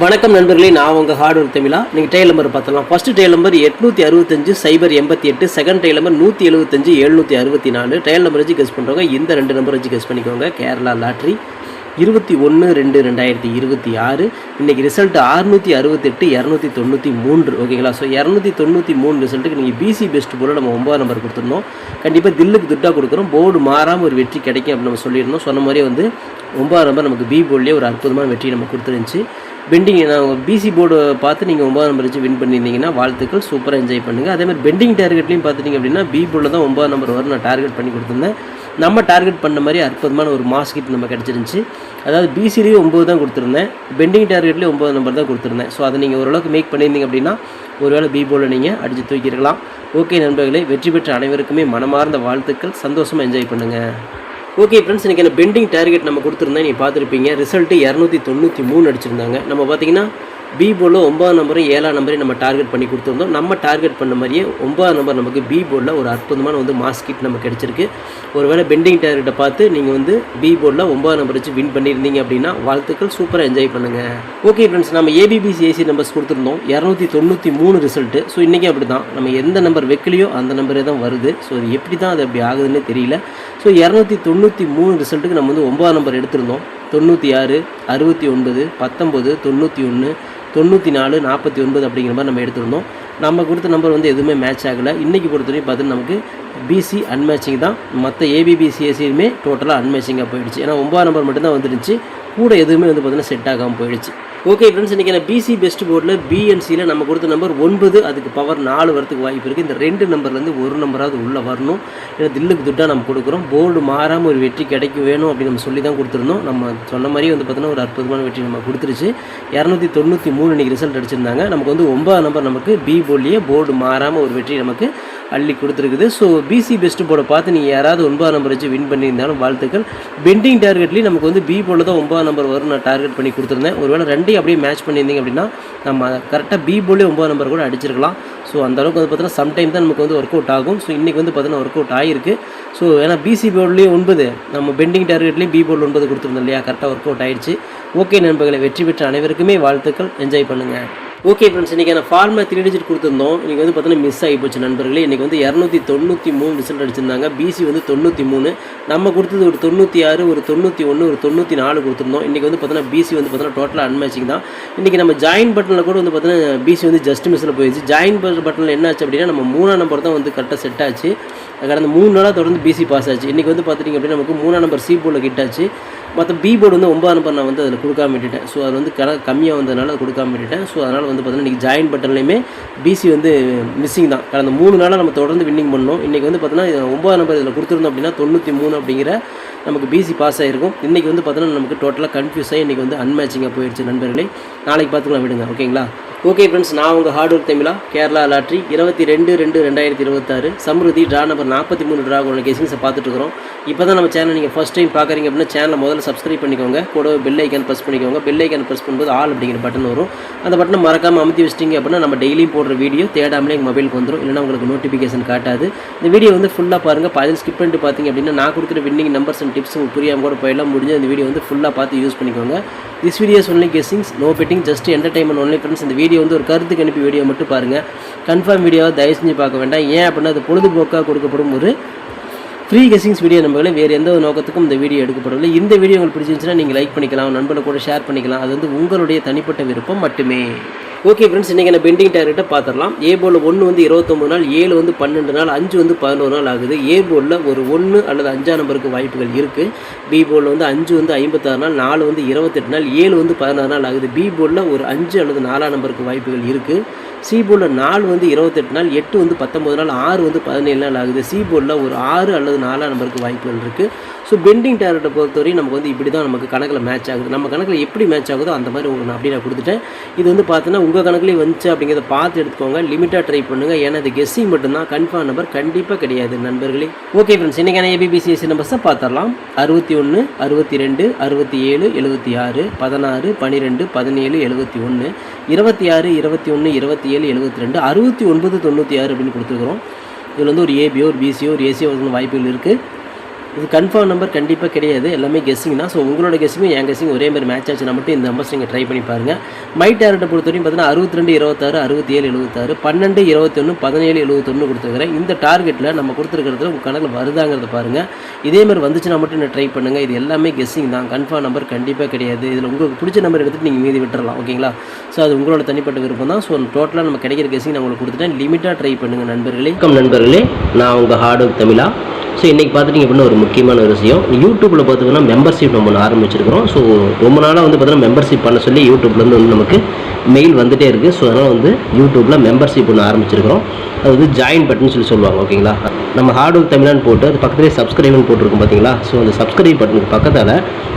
வணக்கம் நண்பர்களே, நான் உங்கள் ஹார்ட்வேர் தமிழா. நீங்கள் டைல் நம்பர் பார்த்தலாம். First tail number 865 088, second tail number 175 764. Tail number வச்சு கெஸ் பண்ணுறவங்க இந்த ரெண்டு நம்பர் வச்சு கெஸ் பண்ணிக்கோங்க. கேரளா லாட்ரி 21/2/2026. இன்றைக்கி ரிசல்ட் 668 293. ஓகேங்களா? ஸோ 293 ரிசல்ட்டுக்கு நீங்கள் பிசி பெஸ்ட் போல் நம்ம 9 நம்பர் கொடுத்துருந்தோம். கண்டிப்பாக தில்லுக்கு துட்டாக கொடுக்குறோம். போர்டு மாறாமல் ஒரு வெற்றி கிடைக்கும் அப்படின்னு நம்ம சொல்லியிருந்தோம். சொன்ன மாதிரியே வந்து 9 நம்பர் நமக்கு பி போர்ட்லேயே ஒரு அற்புதமான வெற்றி நம்ம கொடுத்துருந்துச்சு. பெண்டிங் நான் பிசி போர்டு பார்த்து நீங்கள் 9 நம்பர் வச்சு வின் பண்ணியிருந்தீங்கன்னா வாழ்த்துக்கள், சூப்பராக என்ஜாய் பண்ணுங்கள். அதேமாதிரி பெண்டிங் டார்கெட்லையும் பார்த்துட்டிங்க அப்படின்னா பி போர்டில் தான் 9 நம்பர் வரும் நான் டார்கெட் பண்ணி கொடுத்துருந்தேன். நம்ம டார்கெட் பண்ண மாதிரி அற்புதமான ஒரு மாஸ்கிட் நம்ம கிடச்சிருந்துச்சு. அதாவது பிசிலேயும் 9 தான் கொடுத்துருந்தேன், பெண்டிங் டார்கெட்லேயும் 9 நம்பர் தான் கொடுத்துருந்தேன். ஸோ அதை நீங்கள் ஓரளவுக்கு மேக் பண்ணியிருந்தீங்க அப்படின்னா ஒருவேளை பி போர்டில் நீங்கள் அடித்து தூக்கியிருக்கலாம். ஓகே நண்பர்களே, வெற்றி பெற்ற அனைவருக்குமே மனமார்ந்த வாழ்த்துக்கள். சந்தோஷமாக என்ஜாய் பண்ணுங்கள். ஓகே ஃப்ரெண்ட்ஸ், இன்றைக்கி என்ன பெண்டிங் டார்கெட் நம்ம கொடுத்துருந்தேன், நீங்கள் பார்த்துருப்பீங்க. ரிசல்ட்டு 293 அடிச்சிருந்தாங்க. நம்ம பார்த்திங்கன்னா பி போர்டில் 9 நம்பரும் 7 நம்பரையும் நம்ம டார்கெட் பண்ணி கொடுத்துருந்தோம். நம்ம டார்கெட் பண்ண மாதிரியே 9 நம்பர் நமக்கு பி போர்டில் ஒரு அற்புதமான வந்து மாஸ்கிட் நம்ம கிடச்சிருக்கு. ஒருவேளை பெண்டிங் டார்கெட்டை பார்த்து நீங்கள் வந்து பி போர்டில் 9 நம்பர் வச்சு வின் பண்ணியிருந்தீங்க அப்படின்னா வாழ்த்துக்கள், சூப்பராக என்ஜாய் பண்ணுங்கள். ஓகே ஃப்ரெண்ட்ஸ், நம்ம ஏபிபிசி ஏசி நம்பர்ஸ் கொடுத்துருந்தோம். 293 ரிசல்ட்டு. ஸோ இன்றைக்கி அப்படி தான், நம்ம எந்த நம்பர் வைக்கலையோ அந்த நம்பரே தான் வருது. ஸோ அது எப்படி தான் அது அப்படி ஆகுதுன்னு தெரியல. ஸோ 293 ரிசல்ட்டுக்கு நம்ம வந்து 9 நம்பர் எடுத்திருந்தோம். 96 69 19 91 94 49 அப்படிங்கிற மாதிரி நம்ம எடுத்திருந்தோம். நம்ம கொடுத்த நம்பர் வந்து எதுவுமே மேட்ச் ஆகலை. இன்றைக்கி பொறுத்தவரைக்கும் பார்த்தீங்கன்னா நமக்கு பிசி அன்மேட்சிங் தான், மற்ற ஏபிபிசிஎஸ்சியுமே டோட்டலாக அன்மேட்சிங்காக போயிடுச்சு. ஏன்னா 9 நம்பர் மட்டும்தான் வந்துருந்துச்சு, கூட எதுவுமே வந்து பார்த்திங்கன்னா செட் ஆகாமல் போயிடுச்சு. ஓகே ஃப்ரெண்ட்ஸ், இன்றைக்கி நான் பிசி பெஸ்ட் போர்டில் பிஎன்சியில் நம்ம கொடுத்த நம்பர் 9, அதுக்கு பவர் 4 வரத்துக்கு வாய்ப்பு இருக்குது. இந்த 2 நம்பர்லேருந்து ஒரு நம்பராவது உள்ளே வரணும். ஏன்னா தில்லுக்கு துட்டாக நம்ம கொடுக்குறோம். போர்டு மாறாமல் ஒரு வெற்றி கிடைக்க வேணும் அப்படின்னு நம்ம சொல்லி தான் கொடுத்துருந்தோம். நம்ம சொன்ன மாதிரியே வந்து பார்த்தீங்கன்னா ஒரு அற்புதமான வெற்றி நம்ம கொடுத்துருச்சு. 293 இன்றைக்கி ரிசல்ட் அடிச்சிருந்தாங்க. நமக்கு வந்து 9 நம்பர் நமக்கு பி போர்ட்லேயே போர்டு மாறாமல் ஒரு வெற்றி நமக்கு அள்ளி கொடுத்துருக்குது. ஸோ பிசி பெஸ்ட் போர்டை பார்த்து நீங்கள் யாராவது 9 நம்பர் வச்சு வின் பண்ணியிருந்தாலும் வாழ்த்துக்கள். பெண்டிங் டார்கெட்லேயும் நமக்கு வந்து பி போர்டில் தான் 9 நம்பர் வரும் நான் டார்கெட் பண்ணி கொடுத்துருந்தேன். ஒருவேளை ரெண்டையும் அப்படியே மேட்ச் பண்ணியிருந்தீங்க அப்படின்னா நம்ம கரெக்டாக பி போர்ட்லேயே 9 நம்பர் கூட அடிச்சிருக்கலாம். ஸோ அந்தளவுக்கு வந்து பார்த்தீங்கன்னா சம்டைம் தான் நமக்கு வந்து ஒர்க் அவுட் ஆகும். ஸோ இன்றைக்கி வந்து பார்த்தீங்கன்னா ஒர்க் அவுட் ஆகிருக்கு. ஸோ ஏன்னா பிசி போர்ட்லேயும் 9, நம்ம பெண்டிங் டார்கெட்லேயும் பி போர்டில் 9 கொடுத்துருந்தோம் இல்லையா, கரெக்டாக ஒர்க் அவுட் ஆகிடுச்சு. ஓகே நண்பர்களை, வெற்றி பெற்ற அனைவருக்குமே வாழ்த்துக்கள், என்ஜாய் பண்ணுங்கள். ஓகே ஃப்ரெண்ட்ஸ், இன்றைக்கி நான் ஃபார்முலா 3 டிஜிட் கொடுத்துருந்தோம். இன்றைக்கி வந்து பார்த்தீங்கன்னா மிஸ் ஆகி போச்சு நண்பர்களே. இன்றைக்கி வந்து 293 ரிசல்ட் அடிச்சிருந்தாங்க. பிசி வந்து 93, நம்ம கொடுத்தது ஒரு 96, ஒரு 91, ஒரு 94 கொடுத்துருந்தோம். இன்றைக்கி வந்து பார்த்தீங்கன்னா பிசி வந்து பார்த்தீங்கன்னா டோட்டலாக அன்மேட்சிங் தான். இன்றைக்கி நம்ம ஜாயின் பட்டனில் கூட வந்து பார்த்தீங்கன்னா பிசி வந்து ஜஸ்ட் மிஸ்ஸில் போயிடுச்சு. ஜாயின் பட்டனில் என்ன ஆச்சு அப்படின்னா நம்ம 3ஆம் நம்பர் தான் வந்து கரெக்டாக செட் ஆச்சு. கடந்த 3 நாளாக தொடர்ந்து பிசி பாஸ் ஆச்சு. இன்றைக்கி வந்து பார்த்துட்டிங்க அப்படின்னா நமக்கு 3ஆம் நம்பர் சி போர்டில் கிட்டாச்சு. மற்ற பி போர்டு வந்து 9 நம்பர் நான் வந்து அதில் கொடுக்காம விட்டுட்டேன். ஸோ அது வந்து கம்மியாக வந்ததுனால அதை கொடுக்காம விட்டுட்டேன். ஸோ அதனால் வந்து பார்த்தீங்கன்னா இன்றைக்கி ஜாயின் பட்டன்லையுமே பிசி வந்து மிஸ்ஸிங் தான். கடந்த 3 நாளாக நம்ம தொடர்ந்து வின்னிங் பண்ணோம். இன்றைக்கி வந்து பார்த்தீங்கன்னா 9 நம்பர் இதில் கொடுத்துருந்தோம் அப்படின்னா 93 அப்படிங்கிற நமக்கு பிசி பாஸ் ஆகிருக்கும். இன்றைக்கி வந்து பார்த்தீங்கன்னா நமக்கு டோட்டலாக கன்ஃபியூஸ் ஆகி இன்றைக்கி வந்து அன்மேட்சிங்காக போயிடுச்சு நண்பர்களே. நாளைக்கு பார்த்துக்கலாம், விடுங்க. ஓகேங்களா? ஓகே ஃப்ரெண்ட்ஸ், நான் உங்கள் ஹார்ட்வேர் தமிழா. Kerala lottery 22/2/2026 Samriddhi draw number 43 draw உள்ள கெஸிங்ஸை பார்த்துட்டுருக்கோம். இப்போ தான் நம்ம சேனல் நீங்கள் ஃபஸ்ட் டைம் பார்க்குறீங்க அப்படின்னா சேனலை முதல்ல சப்ஸ்கிரைப் பண்ணிக்கோங்க. கூட பெல் ஐக்கான் ப்ரெஸ் பண்ணிக்கோங்க. பெல் ஐக்கான் ப்ரெஸ் பண்ணும்போது ஆல் அப்படிங்கிற பட்டன் வரும். அந்த பட்டனை மறக்காமல் அமுத்தி வச்சிட்டிங்க அப்படின்னா நம்ம டெய்லியும் போடுற வீடியோ தேடாமலே எங்கள் மொபைலுக்கு வந்துடும். இல்லைனா உங்களுக்கு நோட்டிஃபிகேஷன் காட்டாது. இந்த வீடியோ வந்து ஃபுல்லாக பாருங்கள். அதில் ஸ்கிப் பண்ணிட்டு பார்த்தீங்க அப்படின்னா நான் கொடுக்குற வின்னிங் நம்பர்ஸ் அண்ட் டிப்ஸ் உங்களுக்கு புரியாமல் கூட போயிடலாம். முடிஞ்ச இந்த வீடியோ வந்து ஃபுல்லாக பார்த்து யூஸ் பண்ணிக்கோங்க. This videos only guessings, no betting, just entertainment only friends. இந்த வீடியோ வந்து ஒரு கருத்துக்கு அனுப்பி வீடியோ மட்டும் பாருங்கள். கன்ஃபார்ம் வீடியோவை தயவு செஞ்சு பார்க்க வேண்டாம். ஏன் அப்படின்னா அது பொழுதுபோக்காக கொடுக்கப்படும் ஒரு ஃப்ரீ கெஸிங்ஸ் வீடியோ நம்பர்களே. வேறு எந்த ஒரு நோக்கத்துக்கும் இந்த வீடியோ எடுக்கப்படவில்லை. இந்த வீடியோ உங்களுக்கு பிடிச்சிருந்துச்சுன்னா நீங்கள் லைக் பண்ணிக்கலாம், நண்பர்களை கூட ஷேர் பண்ணிக்கலாம். அது வந்து உங்களுடைய தனிப்பட்ட விருப்பம் மட்டுமே. ஓகே ஃப்ரெண்ட்ஸ், இன்றைக்கி நான் பெண்டிங் டார்கெட்டை பார்த்துடலாம். ஏ போர்டில் 1 வந்து 29 நாள், 7 வந்து 12 நாள், 5 வந்து 11 நாள் ஆகுது. ஏ போர்டில் ஒரு 1 அல்லது 5ஆம் நம்பருக்கு வாய்ப்புகள் இருக்குது. பி போர்டில் வந்து 5 வந்து 56 நாள், 4 வந்து 28 நாள், 7 வந்து 16 நாள் ஆகுது. பி போர்டில் ஒரு 5 அல்லது 4ஆம் நம்பருக்கு வாய்ப்புகள் இருக்குது. சி போர்டில் 4 வந்து 28 நாள், 8 வந்து 19 நாள், 6 வந்து 17 நாள் ஆகுது. சி போர்டில் ஒரு 6 அல்லது 4ஆம் நம்பருக்கு வாய்ப்புகள் இருக்குது. ஸோ பெண்டிங் டார்கெட்டை பொறுத்தவரையும் நமக்கு வந்து இப்படி தான் நமக்கு கணக்கில் மேட்ச் ஆகுது. நம்ம கணக்கில் எப்படி மேட்ச் ஆகுதோ அந்த மாதிரி உங்களுக்கு நான் நான் கொடுத்துட்டேன். இது வந்து பார்த்தீங்கன்னா உங்கள் கணக்குலேயே வந்துச்சு அப்படிங்கிறத பார்த்து எடுத்துக்கோங்க. லிமிட்டாக ட்ரை பண்ணுங்கள். ஏன்னா இது கெஸ்ஸிங் மட்டும்தான், கன்ஃபார்ம் நம்பர் கண்டிப்பாக கிடையாது நண்பர்களே. ஓகே ஃப்ரெண்ட்ஸ், இன்றைக்கான ஏபிபிசிஎஸ்சி நம்பர்ஸை பார்த்துடலாம். 61 62 67 76 16 12 17 71 26 21 27 72 69 96 அப்படின்னு கொடுத்துருக்குறோம். இதில் வந்து ஒரு ஏபியோ ஒரு பிசியோ ஒரு ஏசியோ வாய்ப்புகள் இருக்குது. இது கன்ஃபார்ம் நம்பர் கண்டிப்பாக கிடையாது, எல்லாமே கெஸ்ஸிங் தான். ஸோ உங்களோட கெஸ்ஸிங்கும் என் கெஸ்ஸிங் ஒரே மாதிரி மேட்ச் ஆச்சுன்னா மட்டும் இந்த நம்பர்ஸ் நீங்கள் ட்ரை பண்ணி பாருங்கள். மை டேரக்டை பொறுத்தவரைக்கும் பார்த்தீங்கன்னா 62 26 67 76 12 21 17 71 கொடுத்துருக்குறேன். இந்த டார்கெட்டில் நம்ம கொடுத்துருக்கிறதுல உங்கள் கணக்கில் வருதாங்கிறத பாருங்கள். இதேமாதிரி வந்துச்சுன்னா மட்டும் நான் ட்ரை பண்ணுங்கள். இது எல்லாமே கெஸ்ஸிங் தான், கன்ஃபார்ம் நம்பர் கண்டிப்பாக கிடையாது. இதில் உங்களுக்கு பிடிச்ச நம்பர் எடுத்துகிட்டு நீங்கள் மீதி விட்டுறலாம். ஓகேங்களா? ஸோ அது உங்களோட தனிப்பட்ட விருப்பம் தான். ஸோ டோட்டலாக நம்ம கிடைக்கிற கெஸ்ஸிங் நான் உங்களுக்கு கொடுத்துட்டேன். லிமிட்டாக ட்ரை பண்ணுங்கள் நண்பர்களே. நண்பர்களே, நான் உங்கள் ஹார்ட் ஒர்க் தமிழா. ஸோ இன்றைக்கி பார்த்துட்டிங்க அப்படின்னா ஒரு முக்கியமான ஒரு விஷயம், யூடியூப்பில் பார்த்திங்கன்னா மெம்பர்ஷிப் நம்ம ஒன்று ஆரம்பிச்சிருக்கிறோம். ஸோ ரொம்ப நாளாக வந்து பார்த்தீங்கன்னா மெம்பர்ஷிப் பண்ண சொல்லி யூடியூப்லேருந்து வந்து நமக்கு மெயில் வந்துகிட்டே இருக்குது. ஸோ அதனால் வந்து யூடியூப்பில் மெம்பர்ஷிப் ஒன்று ஆரம்பிச்சிருக்கிறோம். அது வந்து ஜாயின் பட்டன் சொல்லி சொல்லுவாங்க. ஓகேங்களா? நம்ம ஹார்ட் ஒர்க் தமிழான்னு போட்டு அது பக்கத்துலேயே சப்ஸ்கிரைப்னு போட்டிருக்கும் பார்த்தீங்களா? ஸோ அந்த சப்ஸ்கிரைப் பட்டனுக்கு பக்கத்தில்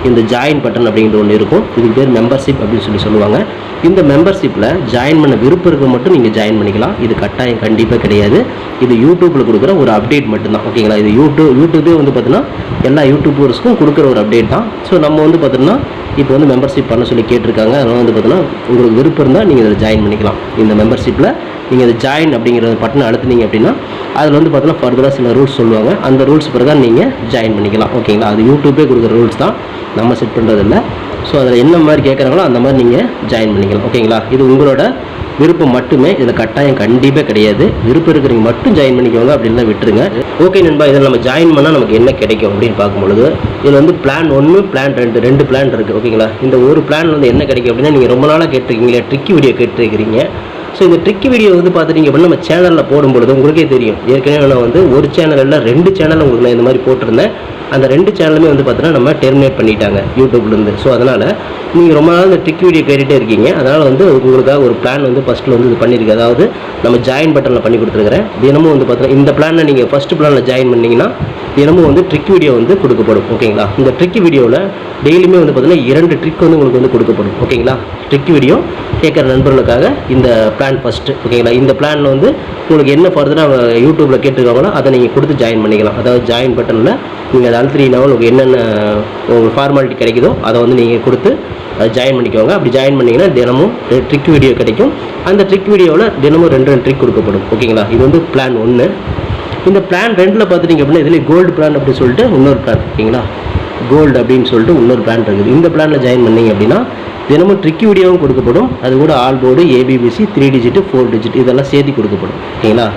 இந்த ஜாயின் பட்டன் அப்படிங்கிற ஒன்று இருக்கும். இதுக்கு பேர் மெம்பர்ஷிப் அப்படின்னு சொல்லுவாங்க. இந்த மெம்பர்ஷிப்பில் ஜாயின் பண்ண விருப்பம் இருக்க மட்டும் நீங்கள் ஜாயின் பண்ணிக்கலாம். இது கட்டாயம் கண்டிப்பாக கிடையாது. இது யூடியூப்பில் கொடுக்குற ஒரு அப்டேட் மட்டும்தான். ஓகேங்களா? இது யூடியூபே வந்து பார்த்தீங்கன்னா எல்லா யூடியூபர்ஸ்க்கும் கொடுக்குற ஒரு அப்டேட் தான். ஸோ நம்ம வந்து பார்த்தீங்கன்னா இப்போ வந்து மெம்பர்ஷிப் பண்ண சொல்லி கேட்டிருக்காங்க. அதனால் வந்து பார்த்தீங்கன்னா உங்களுக்கு விருப்பம் இருந்தால் நீங்கள் இதில் ஜாயின் பண்ணிக்கலாம். இந்த மெம்பர்ஷிப்பில் நீங்கள் இதை ஜாயின் அப்படிங்கிற பட்டனை அழுத்துனீங்க அப்படின்னா அதில் வந்து பார்த்தீங்கன்னா ஃபர்தராக சில ரூல்ஸ் சொல்லுவாங்க. அந்த ரூல்ஸ் பிரகாரம் நீங்கள் ஜாயின் பண்ணிக்கலாம். ஓகேங்களா? அது யூடியூபே கொடுக்குற ரூல்ஸ் தான், நம்ம செட் பண்ணுறதில்ல. ஸோ அதில் என்ன மாதிரி கேட்குறாங்களோ அந்த மாதிரி நீங்கள் ஜாயின் பண்ணிக்கலாம். ஓகேங்களா? இது உங்களோட விருப்பம் மட்டுமே, இதில் கட்டாயம் கண்டிப்பாக கிடையாது. விருப்பம் இருக்கிறவங்க மட்டும் ஜாயின் பண்ணிக்கோங்க, அப்படின்னு தான் விட்டுருங்க. ஓகே நண்பா, இதில் நம்ம ஜாயின் பண்ணால் நமக்கு என்ன கிடைக்கும் அப்படின்னு பார்க்கும்பொழுது இதில் வந்து பிளான் 1 பிளான் 2 2 பிளான் இருக்குது. ஓகேங்களா? இந்த ஒரு பிளான் வந்து என்ன கிடைக்கும் அப்படின்னா, நீங்கள் ரொம்ப நாளாக கேட்டிருக்கீங்களே ட்ரிக் வீடியோ கேட்டிருக்கிறீங்க. ஸோ இந்த ட்ரிக் வீடியோ வந்து பார்த்துட்டிங்க அப்படின்னா நம்ம சேனலில் போடும்பொழுது உங்களுக்கே தெரியும். ஏற்கனவே நான் வந்து ஒரு சேனலில் 2 சேனல் உங்களுக்கு நான் இந்த மாதிரி போட்டிருந்தேன். அந்த 2 சேனலுமே வந்து பார்த்தீங்கன்னா நம்ம டெர்மினேட் பண்ணிட்டாங்க யூடியூப்லேருந்து. ஸோ அதனால் நீங்கள் ரொம்ப நாள் இந்த ட்ரிக் வீடியோ கேட்டுகிட்டே இருக்கீங்க. அதனால் வந்து உங்களுக்காக ஒரு பிளான் வந்து ஃபஸ்ட்டில் வந்து இது பண்ணியிருக்கு. அதாவது நம்ம ஜாயின் பட்டனில் பண்ணி கொடுத்துருக்குறேன். தினமும் வந்து பார்த்தீங்கன்னா இந்த பிளானில் நீங்கள் ஃபஸ்ட்டு பிளானில் ஜாயின் பண்ணிங்கன்னா தினமும் வந்து ட்ரிக் வீடியோ வந்து கொடுக்கப்படும். ஓகேங்களா? இந்த ட்ரிக் வீடியோவில் டெய்லியுமே வந்து பார்த்தீங்கன்னா 2 ட்ரிக் வந்து உங்களுக்கு வந்து கொடுக்கப்படும். ஓகேங்களா? ட்ரிக் வீடியோ கேட்குற நண்பர்களுக்காக இந்த பிளான் ஃபஸ்ட்டு. ஓகேங்களா? இந்த பிளானில் வந்து உங்களுக்கு என்ன ஃபர்தராக யூடியூப்பில் கேட்டிருக்காங்களோ அதை நீங்கள் கொடுத்து ஜாயின் பண்ணிக்கலாம். அதாவது ஜாயின் பட்டனில் நீங்கள் அதை அழுத்தினா உங்களுக்கு என்னென்ன உங்களுக்கு ஃபார்மாலிட்டி கிடைக்குதோ அதை வந்து நீங்கள் கொடுத்து அதை ஜாயின் பண்ணிக்கோங்க. அப்படி ஜாயின் பண்ணிங்கன்னா தினமும் ட்ரிக் வீடியோ கிடைக்கும். அந்த ட்ரிக் வீடியோவில் தினமும் 2 ட்ரிக் கொடுக்கப்படும். ஓகேங்களா? இது வந்து பிளான் 1. இந்த பிளான் 2ல் பார்த்துட்டிங்க அப்படின்னா இதில் கோல்டு பிளான் அப்படின்னு சொல்லிட்டு இன்னொரு பிளான். ஓகேங்களா? கோல்டு அப்படின்னு சொல்லிட்டு இன்னொரு பிளான் இருக்குது. இந்த பிளானில் ஜாயின் பண்ணிங்க அப்படின்னா தினமும் ட்ரிக் வீடியோவும் கொடுக்கப்படும். அது கூட all board, ABBC, 3 digit 4 digit இதெல்லாம் சேர்த்து கொடுக்கப்படும். ஓகேங்களா?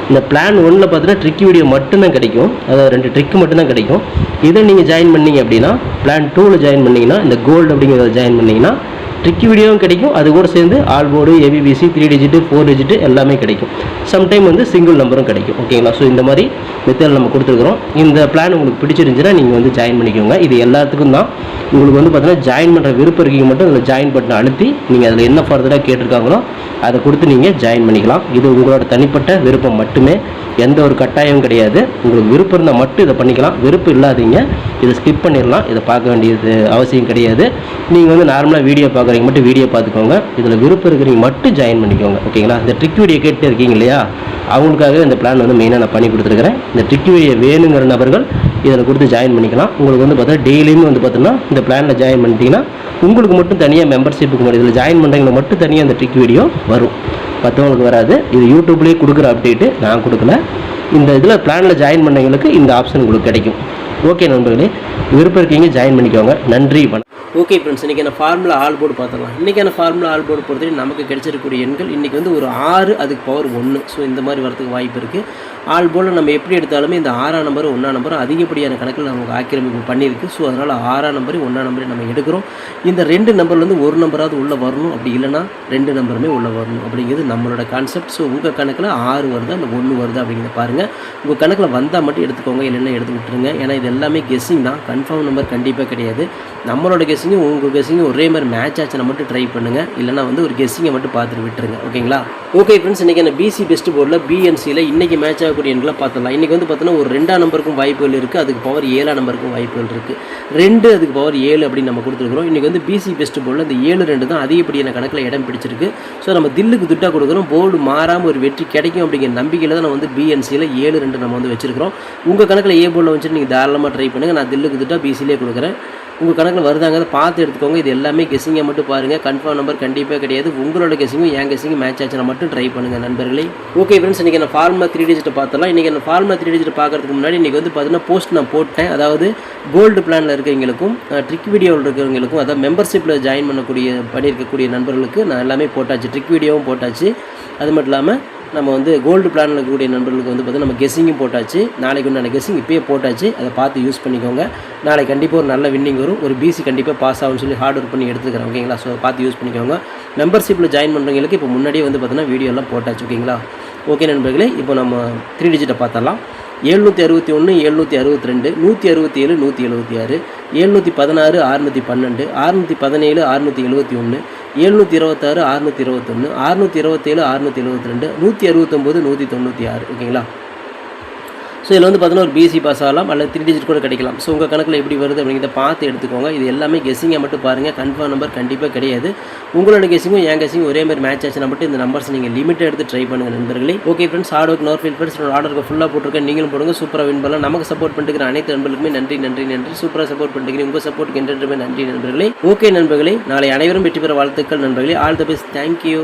இந்த பிளான் 1ல் பார்த்தீங்கன்னா ட்ரிக் வீடியோ மட்டும்தான் கிடைக்கும். அதாவது 2 ட்ரிக் மட்டும்தான் கிடைக்கும். இதை நீங்கள் ஜாயின் பண்ணிங்க அப்படின்னா பிளான் 2ல் ஜாயின் பண்ணிங்கன்னா இந்த கோல்டு அப்படிங்கிறத ஜாயின் பண்ணிங்கன்னா ட்ரிக் வீடியோவும் கிடைக்கும். அது கூட சேர்ந்து all board, ABBC, 3 digit 4 digit எல்லாமே கிடைக்கும். சம்டைம் வந்து சிங்கிள் நம்பரும் கிடைக்கும். ஓகேங்களா? ஸோ இந்த மாதிரி மெத்தட் நம்ம கொடுத்துருக்குறோம். இந்த பிளான் உங்களுக்கு பிடிச்சிருந்துச்சுன்னா நீங்கள் வந்து ஜாயின் பண்ணிக்கோங்க. இது எல்லாத்துக்கும் தான். உங்களுக்கு வந்து பார்த்தீங்கன்னா ஜாயின் பண்ணுற விருப்பம் இருக்கீங்க மட்டும் அதில் ஜாயின் பட்டனை அழுத்தி நீங்கள் அதில் என்ன ஃபர்தராக கேட்டிருக்காங்களோ அதை கொடுத்து நீங்கள் ஜாயின் பண்ணிக்கலாம். இது உங்களோட தனிப்பட்ட விருப்பம் மட்டுமே, எந்த ஒரு கட்டாயமும் கிடையாது. உங்களுக்கு விருப்பம் இருந்தால் மட்டும் இதை பண்ணிக்கலாம். விருப்பம் இல்லாதீங்க இதை ஸ்கிப் பண்ணிடலாம். இதை பார்க்க வேண்டியது அவசியம் கிடையாது. நீங்கள் வந்து நார்மலாக வீடியோ பார்க்குறீங்க மட்டும் வீடியோ பார்த்துக்கோங்க. இதில் விருப்பம் இருக்கிறீங்க மட்டும் ஜாயின் பண்ணிக்கோங்க. ஓகேங்களா? இந்த ட்ரிக் வீடியோ கேட்டு இருக்கீங்க இல்லையா, அவங்களுக்காக இந்த பிளான் வந்து மெயினாக நான் பண்ணி கொடுத்துருக்கிறேன். இந்த ட்ரிக் வீடியோ வேணுங்கிற நபர்கள் இதில் கொடுத்து ஜாயின் பண்ணிக்கலாம். உங்களுக்கு வந்து பார்த்தீங்கன்னா டெய்லியுமே வந்து பார்த்தீங்கன்னா இந்த பிளானில் ஜாயின் பண்ணிட்டீங்கன்னா உங்களுக்கு மட்டும் தனியாக மெம்பர்ஷிப்புக்கு மட்டும் இதில் ஜாயின் பண்ணுறவங்களுக்கு மட்டும் தனியாக இந்த ட்ரிக் வீடியோ வரும், மற்றவங்களுக்கு வராது. இது யூடியூப்லேயே கொடுக்குற அப்டேட்டு, நான் கொடுக்கல. இந்த இதில் பிளானில் ஜாயின் பண்ணவங்களுக்கு இந்த ஆப்ஷன் உங்களுக்கு கிடைக்கும். ஓகே நண்பர்களே, விருப்பம் இருக்கீங்க ஜாயின் பண்ணிக்கோங்க. நன்றி, வணக்கம். ஓகே ஃப்ரெண்ட்ஸ், இன்றைக்கான ஃபார்முலா ஆல் போர்டு பார்த்துக்கலாம். இன்றைக்கான ஃபார்முலா ஆல் போர்டு பொறுத்தவரை நமக்கு கிடைச்சிருக்கக்கூடிய எண்கள் இன்றைக்கி வந்து ஒரு 6, அதுக்கு பவர் 1. ஸோ இந்த மாதிரி வரதுக்கு வாய்ப்பு இருக்குது. ஆல் போர்டில் நம்ம எப்படி எடுத்தாலுமே இந்த 6ஆம் நம்பர் 1ஆம் நம்பர் அதிகப்படியான கணக்கில் நமக்கு ஆக்கிரமிப்பு பண்ணியிருக்கு. ஸோ அதனால் 6ஆம் நம்பர் 1ஆம் நம்பரை நம்ம எடுக்கிறோம். இந்த 2 நம்பர்லேருந்து ஒரு நம்பராவது உள்ளே வரணும், அப்படி இல்லைனா 2 நம்பருமே உள்ளே வரணும் அப்படிங்கிறது நம்மளோட கான்செப்ட். ஸோ உங்கள் கணக்கில் 6 வருதா இல்லை 1 வருதா அப்படிங்கிறத பாருங்கள். உங்கள் கணக்கில் வந்தால் மட்டும் எடுத்துக்கோங்க, இல்லைன்னா எடுத்து விட்டுருங்க. ஏன்னா இது எல்லாமே கெஸ்ஸிங் தான், கன்ஃபார்ம் நம்பர் கண்டிப்பாக கிடையாது. நம்மளோட கெஸ்ஸிங்கும் உங்கள் கெஸ்ஸிங்கும் ஒரே மாதிரி மேட்ச் ஆச்சுன்னா மட்டும் ட்ரை பண்ணுங்கள், இல்லைனா வந்து ஒரு கெஸ்ஸிங்கை மட்டும் பார்த்துட்டு விட்டுருங்க. ஓகேங்களா? ஓகே ஃப்ரெண்ட்ஸ், இன்றைக்கி அந்த பிசி பெஸ்ட் போர்டில் பிஎன்சியில் இன்றைக்கி மேட்ச் ஆகக்கூடிய எண்களை பார்த்துடலாம். இன்றைக்கி வந்து பார்த்தீங்கன்னா ஒரு 2ஆம் நம்பருக்கும் வாய்ப்புகள் இருக்குது, அதுக்கு பவர் 7ஆம் நம்பருக்கும் வாய்ப்புகள் இருக்குது. 2 அதுக்கு பவர் 7 அப்படின்னு நம்ம கொடுத்துருக்குறோம். இன்றைக்கி வந்து பிசி பெஸ்ட் போர்டில் இந்த 7-2 தான் அதிகப்படியான கணக்கில் இடம் பிடிச்சிருக்கு. ஸோ நம்ம தில்லுக்கு துட்டாக கொடுக்குறோம், போர்டு மாறாமல் ஒரு வெற்றி கிடைக்கும் அப்படிங்கிற நம்பிக்கையில் தான் நம்ம வந்து பிஎன்சியில் 7-2 நம்ம வந்து வச்சிருக்கிறோம். உங்கள் கணக்கில் ஏ போர்டில் வச்சுட்டு நீங்கள் தாராளமாக ட்ரை பண்ணுங்கள். நான் தில்லுக்கு துட்டாக பிசிலே கொடுக்குறேன். உங்கள் கணக்கில் வருதாங்கிறத பார்த்து எடுத்துக்கோங்க. இது எல்லாமே கெஸ்ஸிங்கை மட்டும் பாருங்கள். கன்ஃபார்ம் நம்பர் கண்டிப்பாக கிடையாது. உங்களோட கெஸ்ஸிங்கும் என் கெஸ்ஸிங்கும் மேட்ச் ஆச்சுன்னா மட்டும் ட்ரை பண்ணுங்கள் நண்பர்களே. ஓகே ஃப்ரெண்ட்ஸ், இன்றைக்கி நான் ஃபார்முலா 3 டிஜிட்டை பார்த்தலாம். இன்றைக்கி நான் ஃபார்முலா 3 டிஜிட் பார்க்குறதுக்கு முன்னாடி இன்றைக்கி வந்து பார்த்தீங்கன்னா போஸ்ட் நான் போட்டேன். அதாவது கோல்டு பிளானில் இருக்கிறவங்களுக்கும் ட்ரிக் வீடியோவில் இருக்கிறவங்களுக்கும், அதாவது மெம்பர்ஷிப்பில் ஜாயின் பண்ணியிருக்கக்கூடிய நண்பர்களுக்கு நான் எல்லாமே போட்டாச்சு. ட்ரிக் வீடியோவும் போட்டாச்சு. அது மட்டும் இல்லாமல் நம்ம வந்து கோல்டு பிளானில் இருக்கக்கூடிய நண்பர்களுக்கு வந்து பார்த்தீங்கன்னா நம்ம கெஸ்ஸிங்கும் போட்டாச்சு. நாளைக்கு உண்டான கெஸ்ஸிங் இப்போயே போட்டாச்சு. அதை பார்த்து யூஸ் பண்ணிக்கோங்க. நாளைக்கு கண்டிப்பாக ஒரு நல்ல வின்னிங் வரும். ஒரு பிசி கண்டிப்பாக பாஸ் ஆகும்னு சொல்லி ஹார்ட் ஒர்க் பண்ணி எடுத்துக்கிறேன். ஓகேங்களா? ஸோ பார்த்து யூஸ் பண்ணிக்கோங்க. மெம்பர்ஷிப்பில் ஜாயின் பண்ணுறவங்களுக்கு இப்போ முன்னாடியே வந்து பார்த்தீங்கன்னா வீடியோலாம் போட்டாச்சு. ஓகேங்களா? ஓகே நண்பர்களே, இப்போ நம்ம 3 டிஜிட்டை பார்த்தரலாம். 761, 762, 167, 176, 716, 612, 617, 671, 726, 621, 627, 672, 169, 196. ஓகேங்களா? ஸோ இதில் வந்து பார்த்தீங்கன்னா ஒரு பிசி பாஸ் ஆகலாம், அல்லது 3 டிஜிட் கூட கிடைக்கலாம். ஸோ உங்கள் கணக்கில் எப்படி வருது அப்படிங்கிறத பார்த்து எடுத்துக்கோங்க. இது எல்லாமே கெஸ்ஸிங்கை மட்டும் பாருங்கள். கன்ஃபார்ம் நம்பர் கண்டிப்பாக கிடையாது. உங்களோட கெஸ்ஸிங்கும் என் கெஸ்ஸிங்கும் ஒரே மாதிரி மேட்ச் ஆச்சுன்னா மட்டும் இந்த நம்பர்ஸ் நீங்கள் லிமிட்டை எடுத்து ட்ரை பண்ணுங்கள் நண்பர்களே. Okay friends, hard work nor feel friends. ஆர்டருக்கு ஃபுல்லாக போட்டிருக்கேன். நீங்களும் போடுங்க. சூப்பராக வின் பண்ணலாம். நமக்கு சப்போர்ட் பண்ணிட்டு அனைத்து நண்பர்களுக்குமே நன்றி நன்றி நன்றி. சூப்பராக சப்போர்ட் பண்ணிட்டு உங்கள் சப்போர்ட்டுக்கு என்றுமே நன்றி நண்பர்களே. ஓகே நண்பர்களே, நாளை அனைவரும் வெற்றி பெற வாழ்த்துக்கள் நண்பர்களே. All the best. தேங்க்யூ.